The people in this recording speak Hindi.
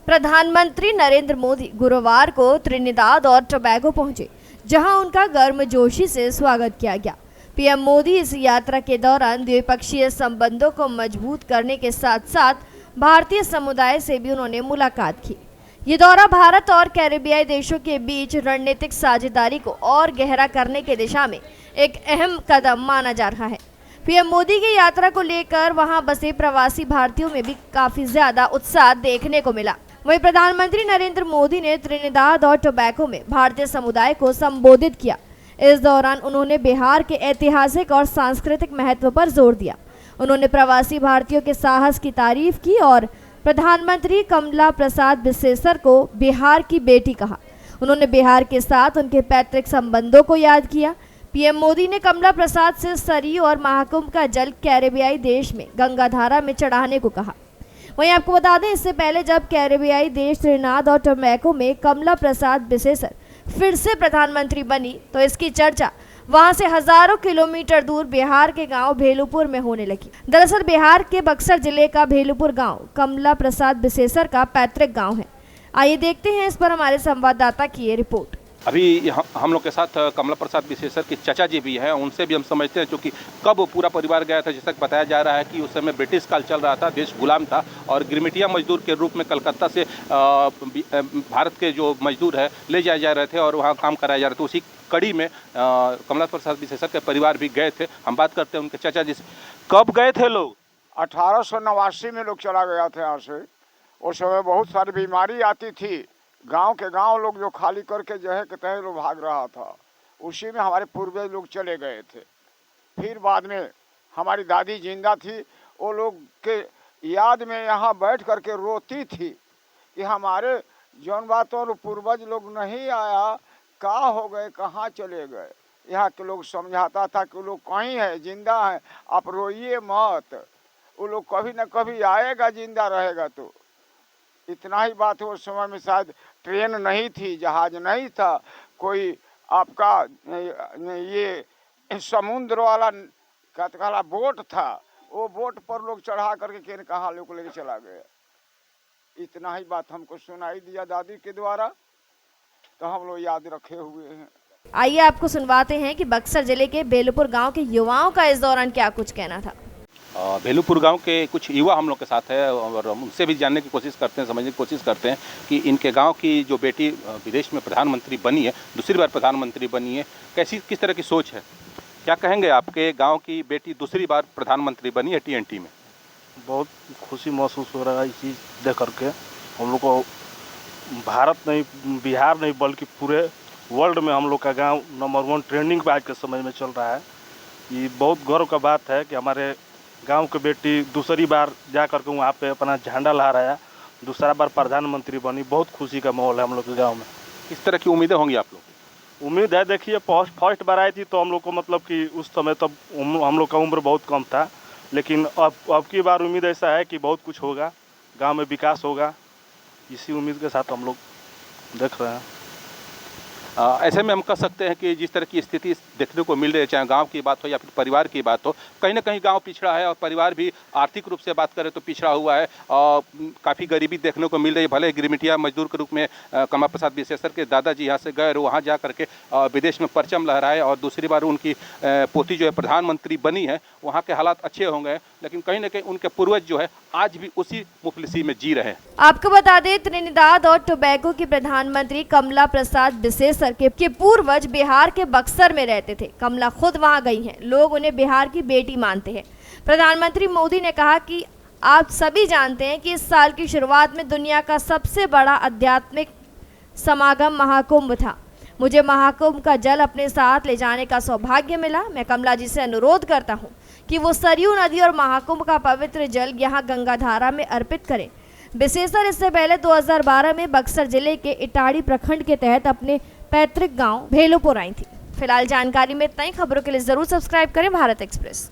प्रधानमंत्री नरेंद्र मोदी गुरुवार को त्रिनिदाद और टोबैगो पहुंचे, जहां उनका गर्मजोशी से स्वागत किया गया। पीएम मोदी इस यात्रा के दौरान द्विपक्षीय संबंधों को मजबूत करने के साथ साथ भारतीय समुदाय से भी उन्होंने मुलाकात की। ये दौरा भारत और कैरेबियाई देशों के बीच रणनीतिक साझेदारी को और गहरा करने की दिशा में एक अहम कदम माना जा रहा है। पीएम मोदी की यात्रा को लेकर वहां बसे प्रवासी भारतीयों में भी काफी ज्यादा उत्साह देखने को मिला। वहीं प्रधानमंत्री नरेंद्र मोदी ने त्रिनिदाद और टोबैगो में भारतीय समुदाय को संबोधित किया। इस दौरान उन्होंने बिहार के ऐतिहासिक और सांस्कृतिक महत्व पर जोर दिया। उन्होंने प्रवासी भारतीयों के साहस की तारीफ की और प्रधानमंत्री कमला प्रसाद बिसेसर को बिहार की बेटी कहा। उन्होंने बिहार के साथ उनके पैतृक संबंधों को याद किया। पीएम मोदी ने कमला प्रसाद से सरयू और महाकुंभ का जल कैरेबियाई देश में गंगाधारा में चढ़ाने को कहा। वहीं आपको बता दें, इससे पहले जब कैरेबियाई देश त्रिनिदाद और टोबैगो में कमला प्रसाद बिसेसर फिर से प्रधानमंत्री बनी, तो इसकी चर्चा वहां से हजारों किलोमीटर दूर बिहार के गांव भेलुपुर में होने लगी। दरअसल बिहार के बक्सर जिले का भेलुपुर गांव कमला प्रसाद बिसेसर का पैतृक गांव है। आइए देखते हैं इस पर हमारे संवाददाता की ये रिपोर्ट। अभी हम लोग के साथ कमला प्रसाद बिसेसर के चाचा जी भी हैं। उनसे भी हम समझते हैं, क्योंकि कब पूरा परिवार गया था। जैसा बताया जा रहा है कि उस समय ब्रिटिश काल चल रहा था, देश गुलाम था और गिरमिटिया मजदूर के रूप में कलकत्ता से भारत के जो मजदूर है ले जाए जा रहे थे और वहाँ काम कराया जा रहा था। उसी कड़ी में कमला प्रसाद बिसेसर के परिवार भी गए थे। हम बात करते हैं उनके चाचा जी से। कब गए थे लोग? 1889 में लोग चला गया था यहाँ से। उस समय बहुत सारी बीमारी आती थी। गांव के गांव लोग जो खाली करके जहे के तहे लोग भाग रहा था। उसी में हमारे पूर्वज लोग चले गए थे। फिर बाद में हमारी दादी जिंदा थी, वो लोग के याद में यहाँ बैठ करके रोती थी कि हमारे जौन बातों पूर्वज लोग नहीं आया, का हो गए, कहाँ चले गए। यहाँ के लोग समझाता था कि वो लोग कहीं है, जिंदा है, आप रोइए मत, वो लोग कभी न कभी आएगा, जिंदा रहेगा। तो इतना ही बात है। उस समय में शायद ट्रेन नहीं थी, जहाज नहीं था, कोई आपका ये समुद्र वाला कहला बोट था। वो बोट पर लोग चढ़ा करके कहाँ लोग लेके चला गया। इतना ही बात हमको सुनाई दिया दादी के द्वारा, तो हम लोग याद रखे हुए हैं। आइए आपको सुनवाते हैं कि बक्सर जिले के भेलुपुर गांव के युवाओं का इस दौरान क्या कुछ कहना था। भेलुपुर गांव के कुछ युवा हम लोग के साथ है और उनसे भी जानने की कोशिश करते हैं, समझने की कोशिश करते हैं कि इनके गांव की जो बेटी विदेश में प्रधानमंत्री बनी है, दूसरी बार प्रधानमंत्री बनी है, किस तरह की सोच है। क्या कहेंगे, आपके गांव की बेटी दूसरी बार प्रधानमंत्री बनी है टीएनटी में? बहुत खुशी महसूस हो रहा है इस चीज़ देख करके। हम लोग को भारत नहीं, बिहार नहीं, बल्कि पूरे वर्ल्ड में हम लोग का गाँव नंबर 1 ट्रेंडिंग पे आज के समय में चल रहा है। ये बहुत गर्व का बात है कि हमारे गांव की बेटी दूसरी बार जा करके वहाँ पे अपना झंडा लहराया, दूसरा बार प्रधानमंत्री बनी। बहुत खुशी का माहौल है हम लोग के गांव में। किस तरह की उम्मीदें होंगी आप लोग? उम्मीद है, देखिए फर्स्ट बार आई थी तो हम लोग को मतलब कि उस समय तब हम लोग का उम्र बहुत कम था, लेकिन अब की बार उम्मीद ऐसा है कि बहुत कुछ होगा, गाँव में विकास होगा। इसी उम्मीद के साथ हम लोग देख रहे हैं। ऐसे में हम कह सकते हैं कि जिस तरह की स्थिति देखने को मिल रही है, चाहे गांव की बात हो या फिर परिवार की बात हो, कहीं ना कहीं गांव पिछड़ा है और परिवार भी आर्थिक रूप से बात करें तो पिछड़ा हुआ है और काफ़ी गरीबी देखने को मिल रही है। भले गिरमिटिया मजदूर के रूप में कमला प्रसाद बिसेसर के दादाजी यहाँ से गए और वहाँ जा करके विदेश में परचम लहराए और दूसरी बार उनकी पोती जो है प्रधानमंत्री बनी है। वहाँ के हालात अच्छे हो गए, लेकिन कहीं ना कहीं उनके पूर्वज जो है आज भी उसी मुफलिसी में जी रहे हैं। आपको बता दें, त्रिनिदाद और टोबैगो की प्रधानमंत्री कमला प्रसाद बिसेसर के पूर्वज बिहार के बक्सर में रहते थे। कमला खुद वहां गई हैं। लोग उन्हें बिहार की बेटी मानते हैं। प्रधानमंत्री मोदी ने कहा कि आप सभी जानते हैं कि इस साल की शुरुआत में दुनिया का सबसे बड़ा आध्यात्मिक समागम महाकुंभ था। मुझे महाकुंभ का जल अपने साथ ले जाने का सौभाग्य मिला। मैं कमला जी से अनुरोध करता हूं कि वो सरयू नदी और महाकुंभ का पवित्र जल यहाँ गंगाधारा में अर्पित करें। बिसेसर इससे पहले 2012 में बक्सर जिले के इटाड़ी प्रखंड के तहत अपने पैतृक गांव भेलुपुर आई थी। फिलहाल जानकारी में इतना ही। खबरों के लिए जरूर सब्सक्राइब करें भारत एक्सप्रेस।